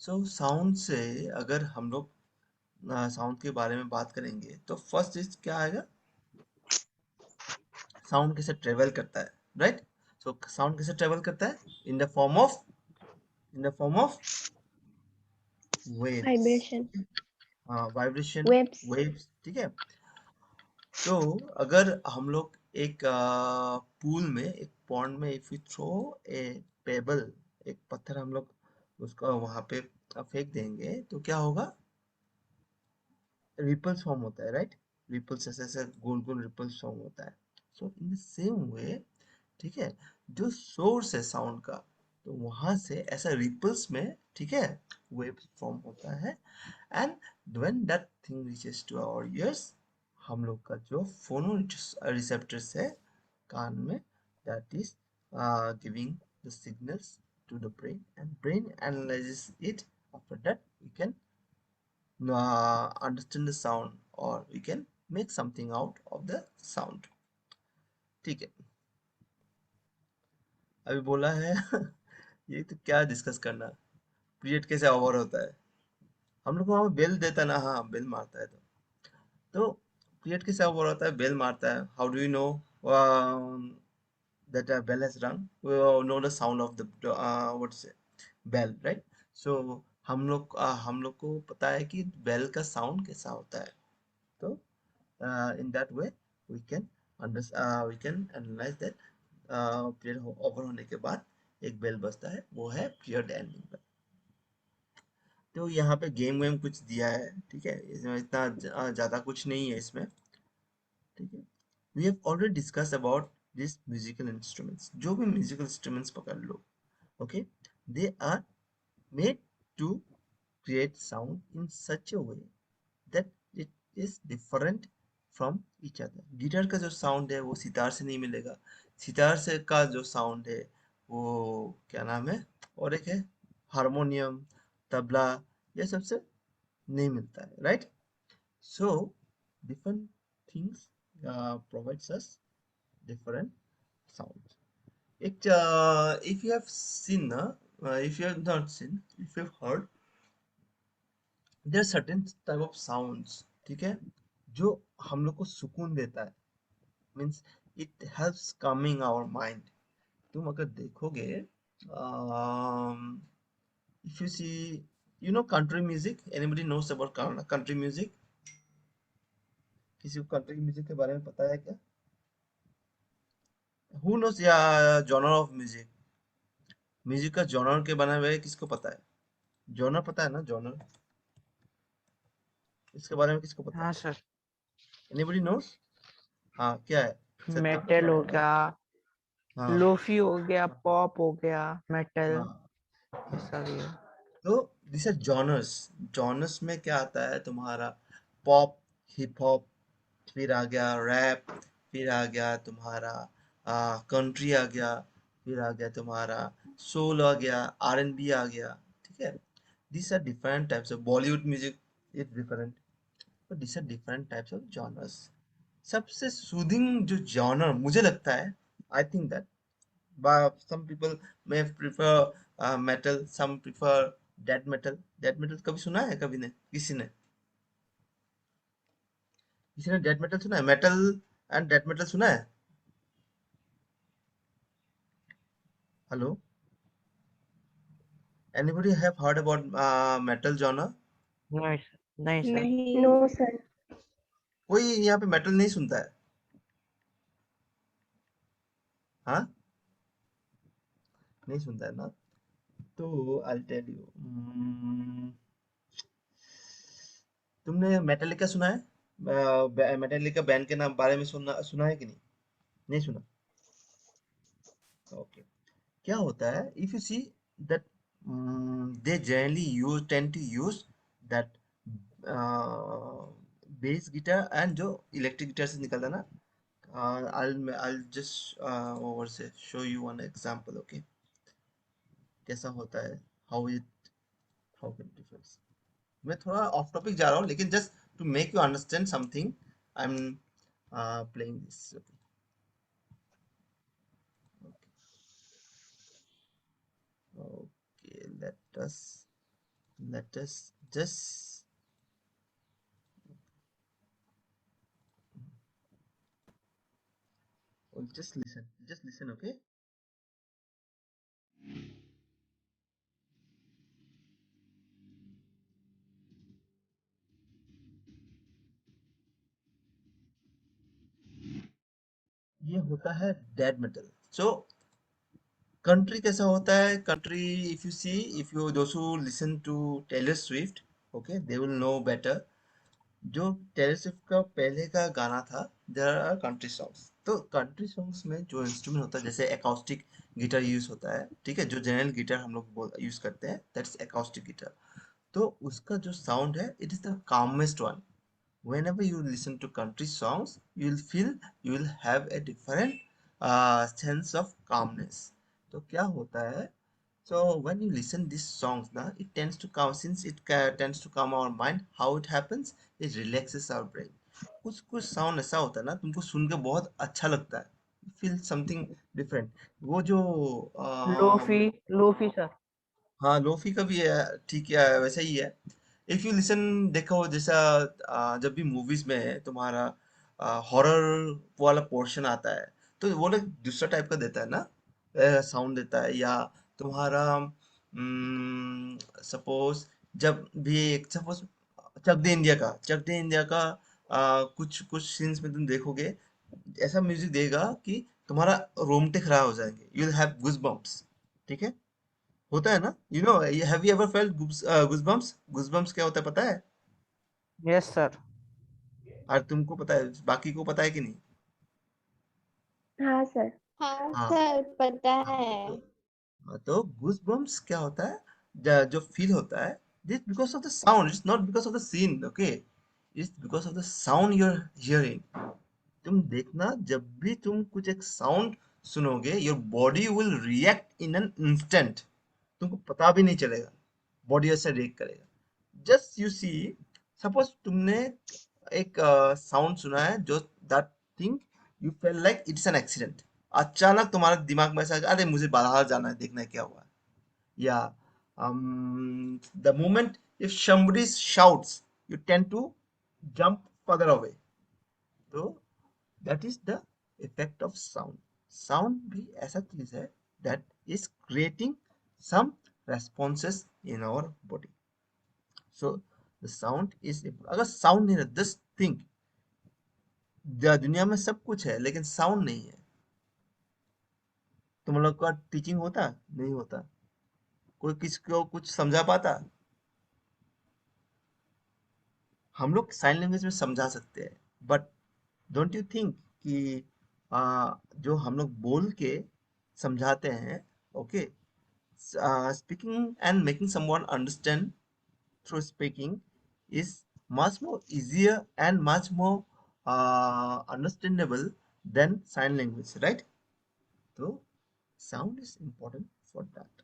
So sound से अगर हम लोग साउंड के बारे में बात करेंगे तो फर्स्ट चीज क्या आएगा, साउंड कैसे ट्रेवल करता है, राइट। सो साउंड कैसे ट्रेवल करता है, इन the form of waves, vibration, vibration, waves. Waves, ठीक है। तो अगर हम लोग एक पूल में, एक पॉन्ड में, if you throw a pebble, एक पत्थर हम लोग उसको वहां पे फेंक देंगे तो क्या होगा, रिपल्स फॉर्म होता है, राइट। रिपल्स ऐसे ऐसे गोल गोल रिपल्स फॉर्म होता है। सो इन द सेम वे, ठीक है, जो सोर्स है साउंड का, तो वहां से ऐसा रिपल्स में, ठीक है, वेव फॉर्म होता है। And when that thing reaches to our ears, हम लोग का जो फोनो रिसेप्टर्स है कान में, that is giving the signals to the brain, and brain analyzes it. After that we can understand the sound, or we can make something out of the sound, ठीक है। अभी बोला है ये तो क्या डिस्कस करना, पीरियड कैसे ओवर होता है, हम लोग को वहां बेल देता है ना, हाँ बेल मारता है, तो पीरियड कैसे ओवर होता है, बेल मारता है, how do you know that a bell has rung, we all know the sound of the what say bell, right? So हम लोग को पता है कि बेल का साउंड कैसा होता है। तो in that way we can we can analyze that period over होने के बाद एक बेल बजता है, वो है पीरियड एंडिंग बेल। तो यहाँ पे गेम वेम कुछ दिया है, ठीक है, इसमें इतना ज्यादा कुछ नहीं है इसमें, ठीक है। We have already discuss about this musical instruments, जो भी म्यूजिकल इंस्ट्रूमेंट्स पकड़ लो, okay, they are made to create sound in such a way that it is different from each other। Guitar का जो साउंड है वो सितार से नहीं मिलेगा, सितार से का जो साउंड है वो क्या नाम है, और एक है हारमोनियम, तबला, ये सबसे नहीं मिलता है, right. So different things provides us different sounds। एक if you have seen if you have not seen, if you have heard, there are certain type of sounds, ठीक है, जो हम लोग को सुकून देता है, means it helps calming our mind. तुम अगर देखोगे, if you see, you know country music, anybody knows about country music, किसी को कंट्री म्यूजिक के बारे में पता है क्या, हु नोस या जॉनर ऑफ म्यूजिक, म्यूजिक का जॉनर के बारे में किसको पता है, जॉनर पता है ना, जॉनर, इसके बारे में किसको पता है, हाँ सर, एनीबडी नोस, हाँ क्या है, सत्या। मेटल हो गया, हाँ लोफी हो गया, पॉप हो गया, मेटल, हाँ ये हाँ। सब ये। तो दिस आर जॉनर्स, जॉनर्स में क्या आता है तुम्हारा, पॉप, हिप हॉप, फिर आ गया रैप, फिर आ गया तुम्हारा कंट्री आ गया, फिर आ गया तुम्हारा सोल आ गया, R&B आ गया, ठीक है। This are different types of Bollywood music, is different. तो this are different types of genres. सबसे सूदिंग जो जॉनर मुझे लगता है, I think that some people may prefer metal, some prefer death metal। death metal कभी सुना है, कभी ने, किसी ने डेथ मेटल सुना है, मेटल एंड डेथ मेटल सुना है, hello, anybody have heard about metal genre, नहीं सर, नहीं सर। नहीं, नो सर। कोई यहाँ पे मेटल नहीं सुनता है, हाँ, नहीं सुनता है ना, तो आई टेल यू, तुमने मेटालिका सुना है, मेटालिका बैंड के नाम बारे में सुना सुना है कि नहीं, नहीं सुना, ओके। क्या होता है, if you see that they generally use tend to use that bass guitar, and जो इलेक्ट्रिक गिटार से निकलता है ना, I'll just over से show you one example, okay, कैसा होता है, how it differs। मैं थोड़ा ऑफ टॉपिक जा रहा हूँ, लेकिन just to make you understand something, I am playing this, us let us just listen, okay? ये होता है डेड मेटल। सो कंट्री कैसा होता है? Country, if you see, if you those who listen to Taylor Swift, okay, they will know better. जो Taylor Swift का पहले का गाना था, देयर आर कंट्री सॉन्ग्स। तो कंट्री सॉन्ग्स में जो इंस्ट्रूमेंट होता है, जैसे अकॉस्टिक गिटार यूज होता है, ठीक है, जो जनरल गिटार हम लोग यूज करते हैं, दैट्स अकॉस्टिक गिटार। तो उसका जो साउंड है, it is the calmest one. Whenever you listen to country songs, you will have a different sense of calmness. तो क्या होता है? So when you listen these songs, na, it tends to calm, since it tends to calm our mind. How it happens? It relaxes our brain. कुछ कुछ sound ऐसा होता है ना, तुमको सुन के बहुत अच्छा लगता है, फील समथिंग डिफरेंट। वो जो लोफी, लोफी सर। हाँ, लोफी का भी है, ठीक है, वैसा ही है। इफ यू लिसन, देखो जैसा जब भी मूवीज में तुम्हारा हॉरर वाला पोर्शन आता है, तो वो लोग दूसरा टाइप का देता है ना, साउंड देता है। या तुम्हारा सपोज, जब भी सपोज चक दे इंडिया का कुछ कुछ सीन्स में तुम देखोगे, ऐसा म्यूजिक देगा कि तुम्हारा रोंगटे खड़ा हो जाएंगे, you will have goose bumps. ठीक है, होता है ना, you know, have you ever felt goosebumps? Goosebumps क्या होता है पता है? Yes sir. और तुमको पता है, बाकी को पता है कि नहीं? हाँ सर। हाँ हाँ। सर, पता हाँ, है। तो तो गूज़बम्प्स क्या होता है? जो फील होता है, this because of the sound, it's not because of the scene, okay, it's because of the sound you are hearing. तुम देखना, जब भी तुम कुछ एक साउंड सुनोगे, your body will react in an instant. तुमको पता भी नहीं चलेगा, बॉडी ऐसे रिएक्ट करेगा। जस्ट यू सी, सपोज तुमने एक साउंड सुना है, जो that thing you fail like it's an accident. अचानक तुम्हारे दिमाग में ऐसा आ गया, अरे मुझे बाहर जाना है, देखना है क्या हुआ है। या the moment if somebody shouts, you tend to jump further away. तो that is the effect of sound. Sound भी ऐसा चीज है that is creating some responses in our body. So the sound is, अगर साउंड नहीं रहा, just think, दुनिया में सब कुछ है लेकिन साउंड नहीं है। तुम लोग का टीचिंग होता नहीं होता? कोई किसी को कुछ समझा पाता? हम लोग साइन लैंग्वेज में समझा सकते हैं, बट डोंट यू थिंक कि जो हम लोग बोल के समझाते हैं, okay, speaking and making someone understand through speaking is much more easier and much more understandable than sign language, right? तो sound is important for that.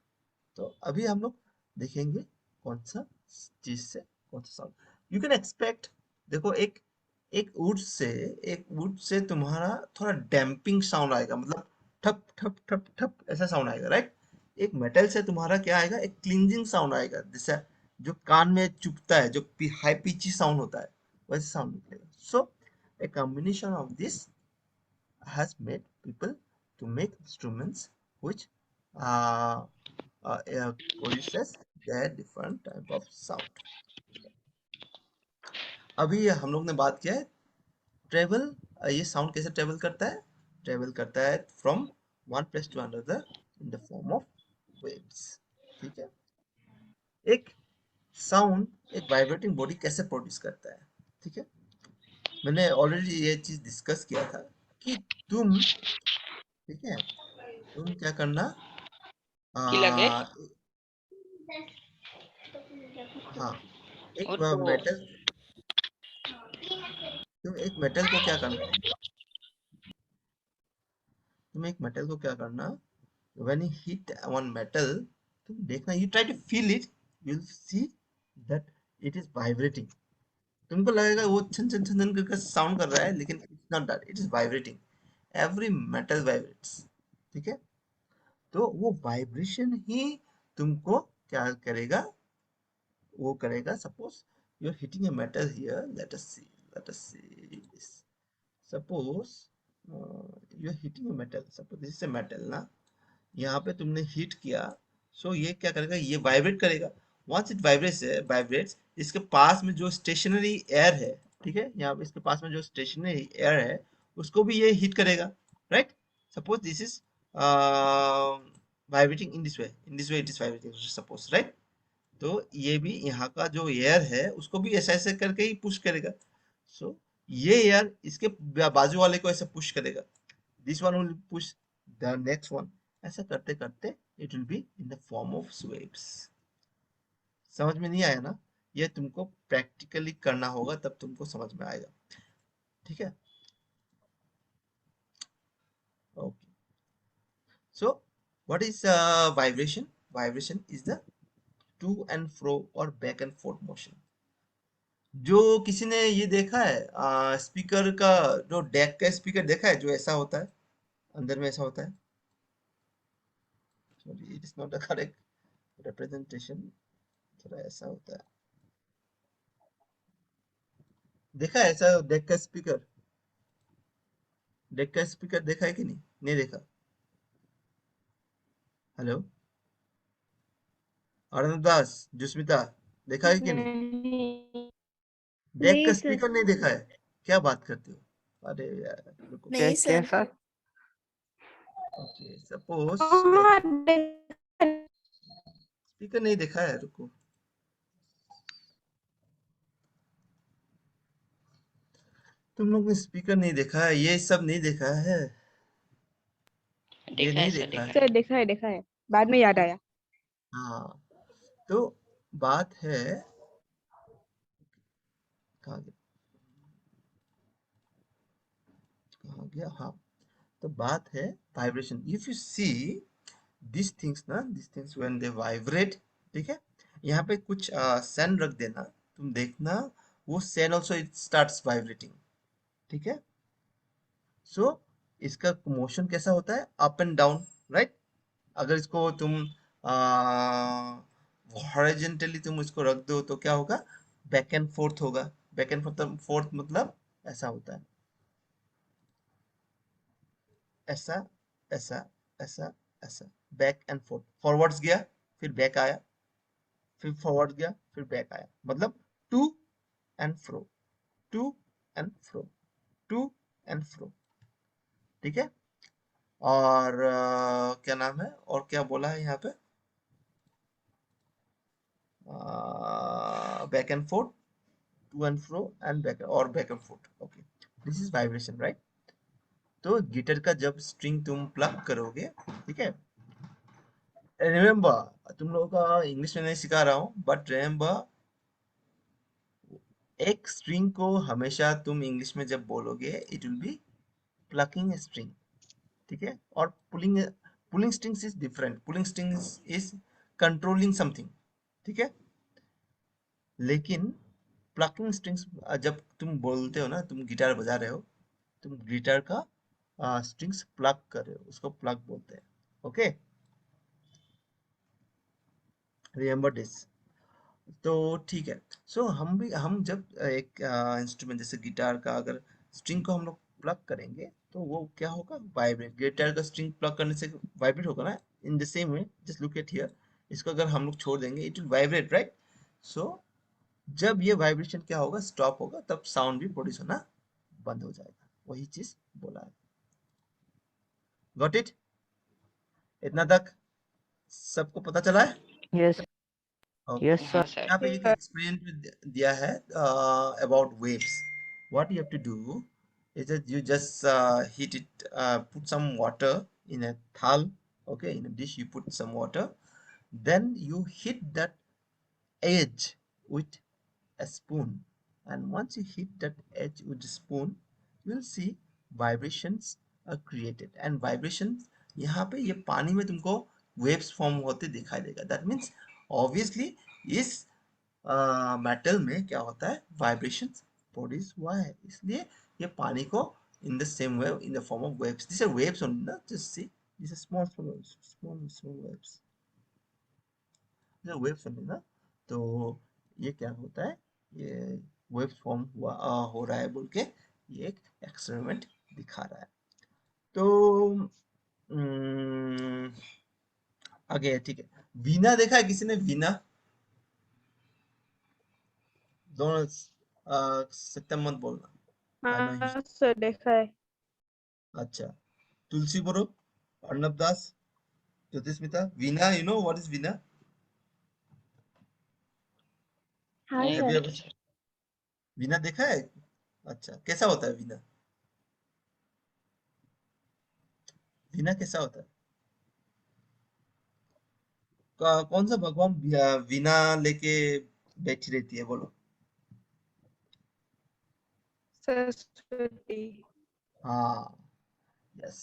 तो अभी हम लोग देखेंगे कौन सा चीज से कौन सा साउंड यू कैन एक्सपेक्ट। देखो, एक वुड से तुम्हारा थोड़ा डैम्पिंग साउंड आएगा, मतलब ठप ठप ठप ठप ऐसा साउंड आएगा, राइट? एक मेटल से तुम्हारा क्या आएगा? एक क्लिंजिंग साउंड आएगा, जैसा जो कान में चुभता है, जो हाई पिची साउंड होता है, वैसे साउंड निकलेगा। सो a combination of this has made people to make instruments which uh, produces their different type of sound. अभी हम लोग ने बात किया है ट्रेवल। ये साउंड कैसे ट्रेवल करता है? ट्रेवल करता है from one place to another in the form of waves. ठीक है, एक साउंड एक वाइब्रेटिंग बॉडी कैसे प्रोड्यूस करता है? ठीक है, मैंने ऑलरेडी ये चीज डिस्कस किया था कि तुम, ठीक है, तुम क्या करना, কি লাগে आ, हाँ, एक और वो मेटल, तुम एक मेटल को क्या करना, तुम एक मेटल को क्या करना, when you hit one metal, तुम देखना, you try to feel it, you will see that it is vibrating. तुमको लगेगा वो छन छन छन छन करके साउंड कर रहा है, लेकिन it's not that, it is vibrating. Every metal vibrates. ठीक है, तो वो वाइब्रेशन ही तुमको क्या करेगा, वो करेगा, suppose you are hitting a metal here, let us see this, suppose you are hitting a metal, suppose this is a metal ना, यहाँ पे तुमने हिट किया, सो ये क्या करेगा, ये वाइब्रेट करेगा। वंस इट वाइब्रेट्स, इसके पास में जो स्टेशनरी एयर है, ठीक है, यहाँ पे इसके पास में जो स्टेशनरी एयर है उसको भी ये हिट करेगा, right. Suppose this is vibrating in this way it is vibrating, suppose, right. तो ये भी यहाँ का जो एयर है उसको भी ऐसे ऐसे करके ही पुश करेगा। सो ये एयर इसके बाजू वाले को ऐसे पुश करेगा, this one will push the next one, ऐसा करते करते it will be in the form of waves। समझ में नहीं आया ना, ये तुमको प्रैक्टिकली करना होगा तब तुमको समझ में आएगा, ठीक है। Okay, so what is vibration is the two and फ्रो और बैक एंड फोर्थ मोशन। जो किसी ने ये देखा है स्पीकर का, जो डेक का स्पीकर देखा है, जो ऐसा होता है, अंदर में ऐसा होता है, sorry it is not the correct representation, थोड़ा ऐसा होता है, देखा है ऐसा डेक का स्पीकर देखा है कि नहीं, नहीं देखा। हेलो आनंद दास, जुस्मिता, देखा है कि नहीं, नहीं। डेक का नहीं सर। स्पीकर नहीं देखा है, क्या बात करते हो, अरे यार रुको, नहीं क्या सर। सर? ओके सपोज हाँ, स्पीकर नहीं देखा है, रुको, तुम लोग ने स्पीकर नहीं देखा है, ये सब नहीं देखा है, ये देखा है नहीं सर, देखा देखा है। है। सर देखा है, बाद में याद आया। हाँ, तो बात है, कहाँ गया, कहाँ गया, हाँ, तो बात है vibration. If you see this things ना, this things when they vibrate, ठीक है, यहाँ पे कुछ सेन रख देना, तुम देखना वो Sen also it starts vibrating, ठीक है। सो इसका मोशन कैसा होता है, अप एंड डाउन, राइट। अगर इसको तुम हॉरिजॉन्टली तुम इसको रख दो तो क्या होगा, बैक एंड फोर्थ होगा, बैक एंड फोर्थ मतलब ऐसा होता है, ऐसा ऐसा ऐसा ऐसा, बैक एंड फोर्थ, फॉरवर्ड्स गया फिर बैक आया, फिर फॉरवर्ड गया फिर बैक आया, मतलब to and fro, to and fro, to and fro, ठीक है। और क्या नाम है, और क्या बोला है यहाँ पे, back and forth, to and fro and back, और back and forth, okay, this is vibration, right. तो गिटार का जब स्ट्रिंग तुम प्लग करोगे, ठीक है, रिमेम्बर, तुम लोगों का इंग्लिश में नहीं सिखा रहा हूँ, बट रिमेम्बर, एक स्ट्रिंग को हमेशा तुम इंग्लिश में जब बोलोगे it will B plucking string, ठीक है, और pulling strings is different, pulling strings is controlling something, ठीक है। लेकिन प्लकिंग स्ट्रिंग्स, जब तुम बोलते हो ना, तुम गिटार बजा रहे हो, तुम गिटार का स्ट्रिंग्स प्लग कर रहे हो, उसको प्लग बोलते हैं, ओके, रिमेम्बर दिस। तो ठीक है, सो हम जब एक इंस्ट्रूमेंट जैसे गिटार का अगर स्ट्रिंग को हम लोग प्लग करेंगे तो वो क्या होगा, वाइब्रेट, गिटार का स्ट्रिंग प्लग करने से वाइब्रेट होगा ना, इन the same way just look at here, इसको अगर हम लोग छोड़ देंगे इट विल वाइब्रेट, राइट। सो जब ये वाइब्रेशन क्या होगा, स्टॉप होगा, तब साउंड भी प्रोड्यूस होना बंद हो जाएगा, वही चीज बोला है, गॉट इट, इतना तक सबको पता चला है। यस ओके, यस हाँ सर। सर। यहाँ पे एक एक्सप्लेन दिया है about waves, what you have to do is that you just heat it, put some water in a thal, okay, in a dish you put some water, then you hit that edge with a spoon, and once you hit that edge with the spoon you will see vibrations are created, and vibrations, यहाँ पे ये पानी में तुमको waves form होते दिखाई देगा, that means obviously इस मेटल में क्या होता है, वाइब्रेशन प्रोड्यूस हुआ है, इसलिए ये पानी को in the same way in the form of waves, this are waves only ना, just see this are small small waves, small small waves, तो वेव सुनी ना, तो ये क्या होता है, ये वेव फॉर्म हुआ हो रहा है बोल के ये एक एक्सपेरिमेंट दिखा रहा है। तो आगे ठीक है, वीणा देखा है किसी ने, वीणा? दोनों सत्यम मत बोलना, आई नो यू। हाँ सर देखा है। अच्छा, तुलसी बोरो, अर्णब दास, ज्योतिस्मिता, वीणा, यू नो व्हाट इज वीणा? हाँ नहीं Have you सर। पता ever- सर। वीणा देखा है? अच्छा, कैसा होता है वीणा? वीणा कैसा होता है? कौन सा भगवान वीणा लेके बैठी रहती है, बोलो? सरस्वती। हाँ, यस।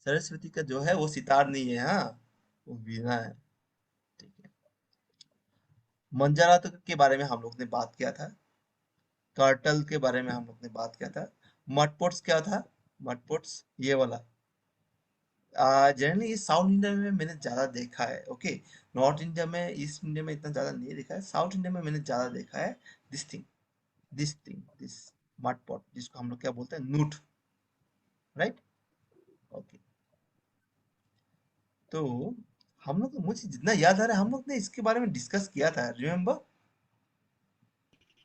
सरस्वती का जो है वो सितार नहीं है, हाँ, वो वीणा है। ठीक है। मंजरा तो के बारे में हम लोग ने बात किया था, टर्टल के बारे में हम लोग ने बात किया था। मडपोट्स क्या था? मडपोट्स ये वाला, जनरली साउथ इंडिया में मैंने ज्यादा देखा है, ओके। नॉर्थ इंडिया में, ईस्ट इंडिया में इतना ज्यादा नहीं देखा है, साउथ इंडिया में मैंने ज्यादा देखा है। दिस थिंग, दिस मडपॉट, जिसको हम लोग क्या बोलते हैं, नूट, राइट? ओके। तो हम लोग, मुझे जितना याद आ रहा है, हम लोग ने इसके बारे में डिस्कस किया था, रिमेम्बर?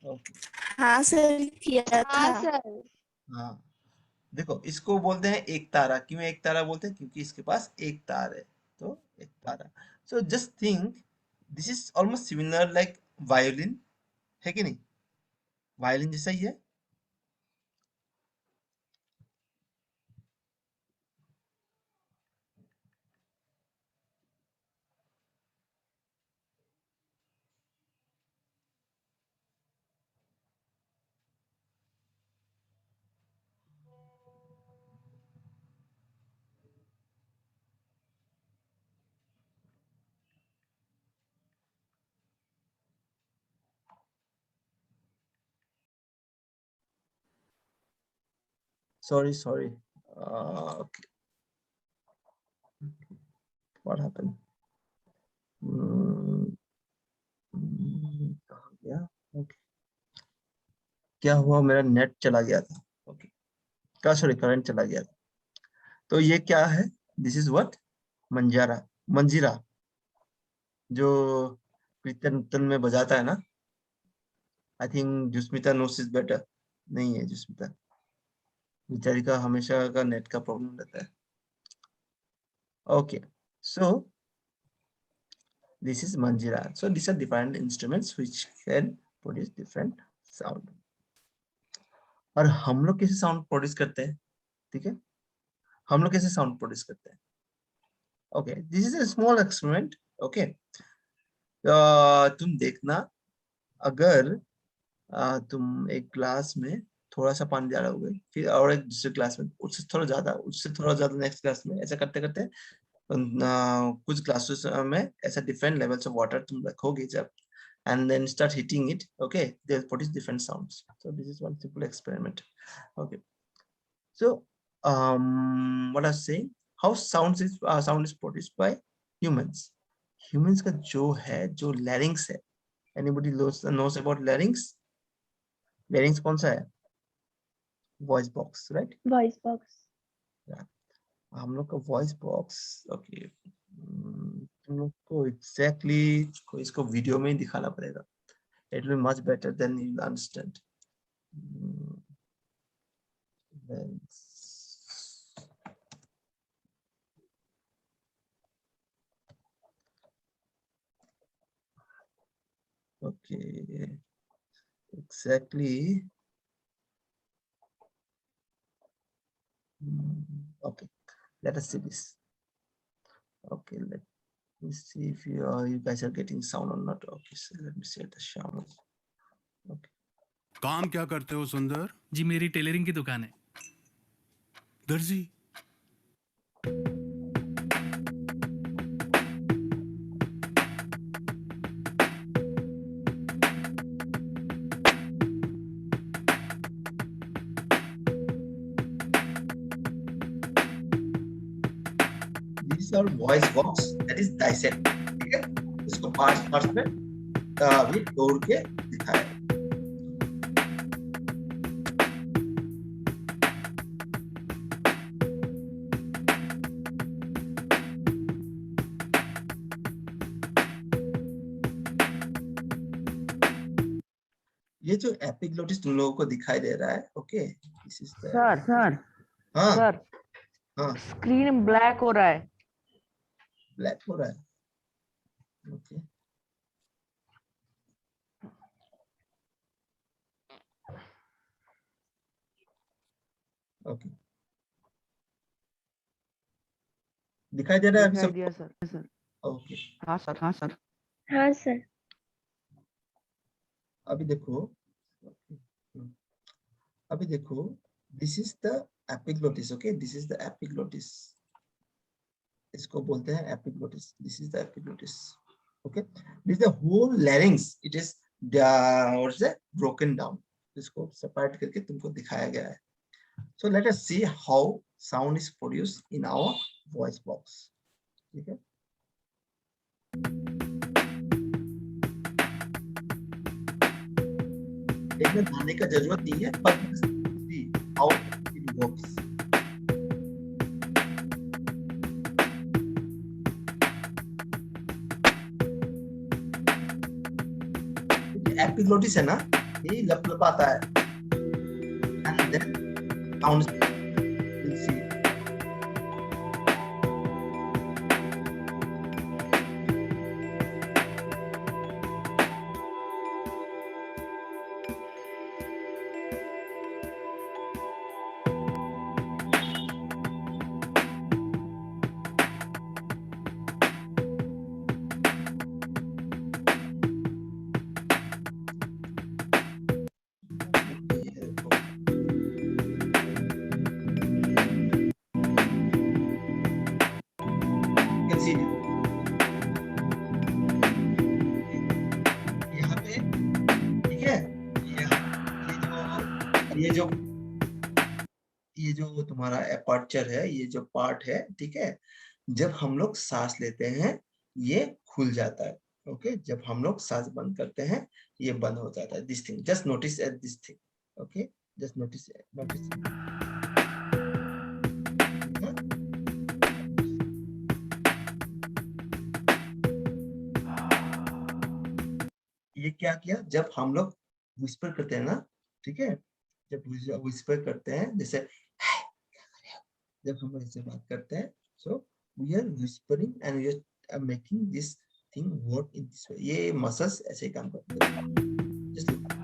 ओके। हाँ सर किया हाँ था। सर। हाँ, देखो इसको बोलते हैं एक तारा। क्यों एक तारा बोलते हैं? क्योंकि इसके पास एक तार है, तो एक तारा। So just think, this is almost similar like violin, है कि नहीं? वायलिन जैसा ही है। Sorry, sorry. Okay. What happened? कहाँ गया? Okay. क्या हुआ? मेरा नेट चला गया था। ओके, क्या, सॉरी, करंट चला गया था। तो ये क्या है? This is what? मंजारा, मंजीरा, जो कीर्तन उर्तन में बजाता है ना। I think Jusmita knows is better. नहीं है जुस्मिता, बेचारी का हमेशा का नेट का प्रॉब्लम रहता है। Okay, so this is manjira. So these are different instruments which can produce different sound. और हम लोग कैसे साउंड प्रोड्यूस करते हैं? ठीक है, हम लोग कैसे साउंड प्रोड्यूस करते हैं? Okay, this is a small experiment. Okay, तुम देखना, अगर तुम एक ग्लास में थोड़ा सा पानी डालोगे, फिर और एक दूसरे ग्लास में उससे थोड़ा ज्यादा, उससे थोड़ा ज्यादा नेक्स्ट ग्लास में, ऐसा करते करते कुछ ग्लासेस में ऐसा डिफरेंट लेवल्स ऑफ वाटर तुम रखोगे जब, and then start heating it, okay, they'll produce different sounds. So this is one simple experiment. Okay, so what I was saying, how sound is produced by humans. Humans का जो है, जो larynx है, anybody knows about larynx? Larynx कौन सा है? Voice box, right? Voice box. Yeah. हम लोग का वॉइस बॉक्स, ओके, तुम लोग को एग्जैक्टली इसको वीडियो में ही दिखाना पड़ेगा। It will be much better than you'll understand. Then, okay, exactly. Okay, let us see this. Okay, let me see if you guys are getting sound or not. Okay, so let me see the sound. Okay. काम क्या करते हो सुंदर? जी मेरी tailoring की दुकान है। दर्जी। This is our voice box, that is dissect. ठीक है, इसको पार्ट्स में अभी तोड़ के दिखाया। ये जो एपिग्लोटिस तुम लोगों को दिखाई दे रहा है, okay, this is the, sir हाँ सर हाँ स्क्रीन ब्लैक हो रहा है। ब्लैक हो रहा है, ओके। ओके, दिखाई दे रहा है अभी दिखाई सब? दिया सर। ओके, हाँ सर। हाँ सर। अभी देखो, अभी देखो, this is the epiglottis, okay, this is the epiglottis, इसको बोलते हैं epiglottis, this is the epiglottis, okay. This is the whole larynx, it is what is broken down, इसको सेपरेट करके तुमको दिखाया गया है। So let us see how sound is produced in our voice box, ठीक है। देखने जाने का जरूरत नहीं है, पर see how it works. Epiglottis है ना, ये लपलपाता है, and then sounds will see। can see यहाँ पे, ठीक है, ये जो तुम्हारा अपर्चर है, ये जो पार्ट है, ठीक है, जब हम लोग सांस लेते हैं ये खुल जाता है, ओके, जब हम लोग सांस बंद करते हैं ये बंद हो जाता है। This thing, just notice at this thing, okay, just notice. ये क्या किया, जब हम लोग विस्पर करते हैं ना, ठीक है, जब विस्पर करते हैं, जैसे जब हम लोग ऐसे बात करते हैं, so we are whispering and we are making this thing work in this way. ये मसल्स ऐसे काम करते हैं। Just look.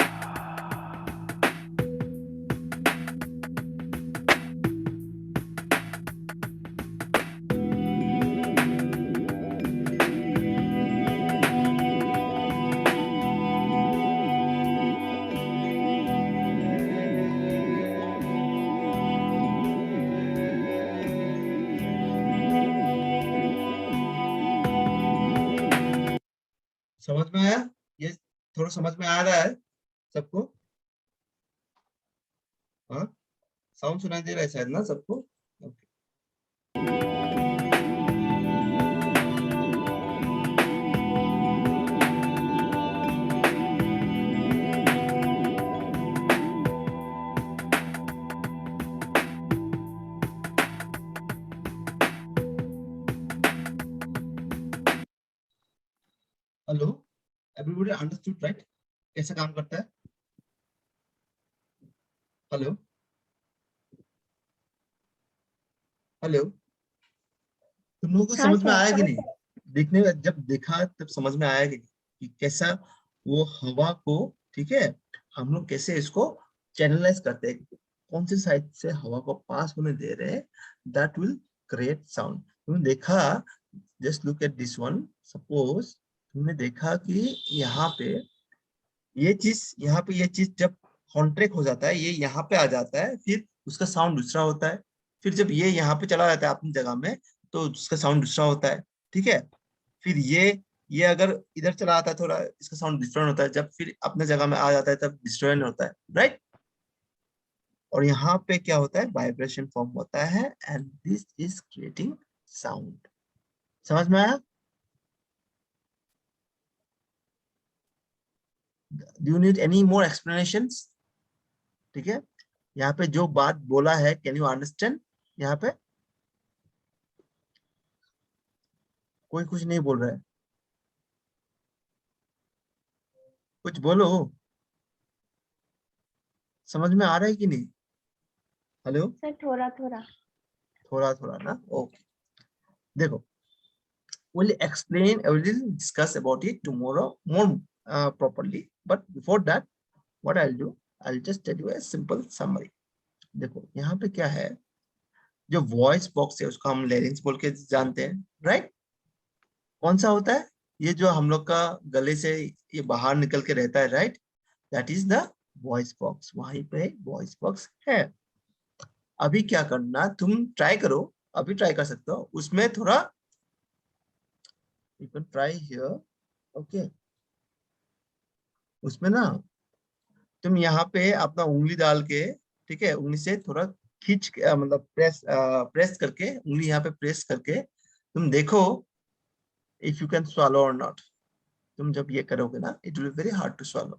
समझ में आया? ये थोड़ा समझ में आ रहा है सबको? हाँ, साउंड सुनाई दे रहा है शायद ना सबको? Okay, hello, everybody understood right? कैसे काम करता है? हेलो हेलो, तुम लोगों को हाँ समझ में सर। आया कि नहीं? देखने में जब देखा तब समझ में आया कि कैसा वो हवा को, ठीक है, हम लोग कैसे इसको चैनलाइज करते हैं, कौन से साइड से हवा को पास होने दे रहे हैं, दैट विल क्रिएट साउंड। तुमने देखा, just look at this one, suppose तुमने देखा कि यहाँ पे ये चीज जब कॉन्ट्रैक्ट हो जाता है, ये यहाँ पे आ जाता है, फिर उसका साउंड दूसरा होता है। फिर जब ये यहाँ पे चला जाता है अपनी जगह में, तो उसका साउंड दूसरा होता है, ठीक है। फिर ये अगर इधर चला आता है थोड़ा, इसका साउंड डिफरेंट होता है। जब फिर अपने जगह में आ जाता है तब डिस्टर्बेंस होता है, राइट। और यहाँ पे क्या होता है, वाइब्रेशन फॉर्म होता है, and this is creating sound. समझ में आया? Do you need any more explanations? ठीक है, यहाँ पे जो बात बोला है, can you understand? यहाँ पे कोई कुछ नहीं बोल रहा है, कुछ बोलो, समझ में आ रहा है कि नहीं? हेलो, सर थोड़ा थोड़ा। थोड़ा थोड़ा ना, ओके। देखो, we'll explain, I will discuss about it tomorrow more properly, but before that what I'll do, I'll just tell you a simple summary. देखो यहाँ पे क्या है, जो वॉइस बॉक्स है उसको हम लेरिंग्स बोल के जानते हैं, राइट? कौन सा होता है? ये जो हम लोग का गले से ये बाहर निकल के रहता है, right? That is the voice box, वहीं पे वॉइस बॉक्स है। अभी क्या करना, तुम ट्राई करो, अभी ट्राई कर सकते हो, उसमें थोड़ा you can try here, okay. उसमें ना तुम यहाँ पे अपना उंगली डाल के, ठीक है, उंगली से थोड़ा खींच के मतलब प्रेस करके, उंगली यहाँ पे प्रेस करके तुम देखो इफ यू कैन swallow और नॉट। तुम जब ये करोगे ना, it will be very hard to swallow।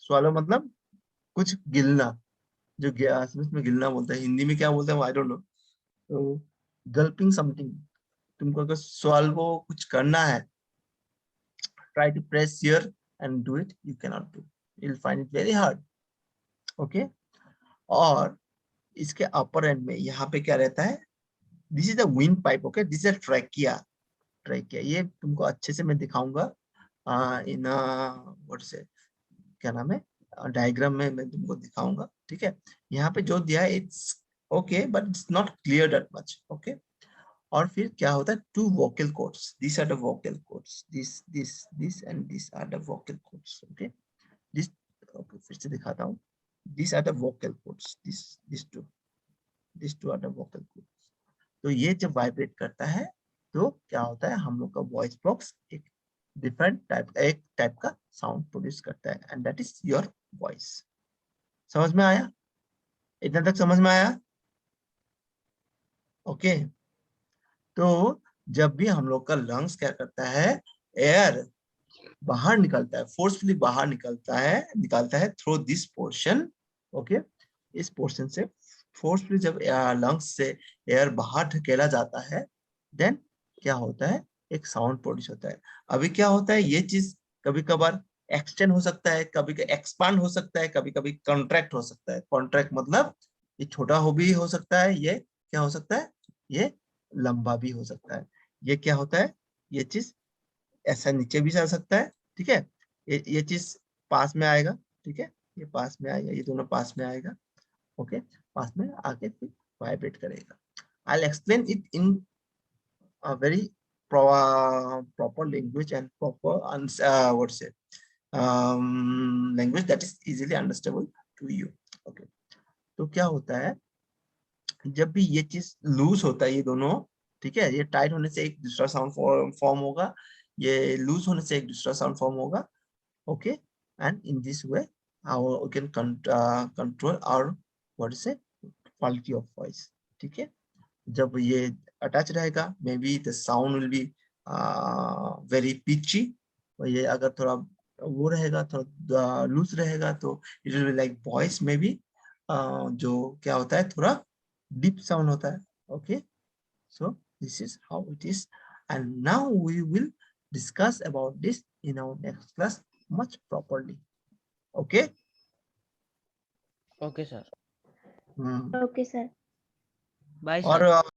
swallow मतलब कुछ गिलना, जो में गिलना बोलते हैं, हिंदी में क्या बोलते हैं आई डोंट नो। तो गल्पिंग समथिंग, तुमको अगर swallow कुछ करना है, try to press here and do it, you cannot do, you'll find it very hard, okay। और इसके अपर एंड में यहाँ पे क्या रहता है, this is the wind pipe, okay, this is trachea. Trachea ये तुमको अच्छे से मैं दिखाऊंगा इन व्हाट से, क्या नाम है, डायग्राम में मैं तुमको दिखाऊंगा, ठीक है। यहाँ पे जो दिया है it's okay but it's not clear that much, okay. और फिर क्या होता है, two vocal cords, this are the vocal cords, this and this are the vocal cords, okay. This, okay, फिर से दिखाता हूँ, this are the vocal cords, this two are the vocal cords. तो ये जब वाइब्रेट करता है तो क्या होता है, हम लोग का वॉइस बॉक्स एक डिफरेंट एक टाइप का साउंड प्रोड्यूस करता है, and that is your voice. समझ में आया? इतना तक समझ में आया? ओके। तो जब भी हम लोग का लंग्स क्या करता है, एयर बाहर निकलता है, फोर्सफुली बाहर निकालता है थ्रू दिस पोर्शन, ओके। इस पोर्शन से फोर्सफुली जब लंग्स से एयर बाहर ढकेला जाता है, देन क्या होता है, एक साउंड प्रोड्यूस होता है। अभी क्या होता है, ये चीज कभी कभार एक्सटेंड हो सकता है, कभी एक्सपांड हो सकता है, कभी कभी कॉन्ट्रैक्ट हो सकता है। कॉन्ट्रैक्ट मतलब ये छोटा भी हो सकता है, ये क्या हो सकता है, ये लंबा भी हो सकता है। ये क्या होता है, ये चीज ऐसा नीचे भी जा सकता है, ठीक है। ये चीज पास में आएगा, ठीक है, ये पास में आएगा, ये दोनों पास में आएगा, ओके। पास में आके फिर वाइब्रेट करेगा। I'll explain it in a very proper language and proper what's it language that is easily understandable to you, okay। तो क्या होता है, जब भी ये चीज लूज होता है, ये दोनों, ठीक है, ये टाइट होने से एक दूसरा साउंड फॉर्म होगा, ये लूज होने से एक दूसरा साउंड फॉर्म होगा, okay. And in this way we can control our what is quality of voice, ठीक है। जब ये अटैच रहेगा, maybe the sound will be very pitchy, और ये अगर थोड़ा वो रहेगा, थोड़ा लूज रहेगा, तो it will be like voice में भी जो क्या होता है, थोड़ा डीप साउंड होता है, okay. So this is how it is, and now we will discuss about this in our next class much properly, okay. Okay sir. Okay sir. Bye और सर।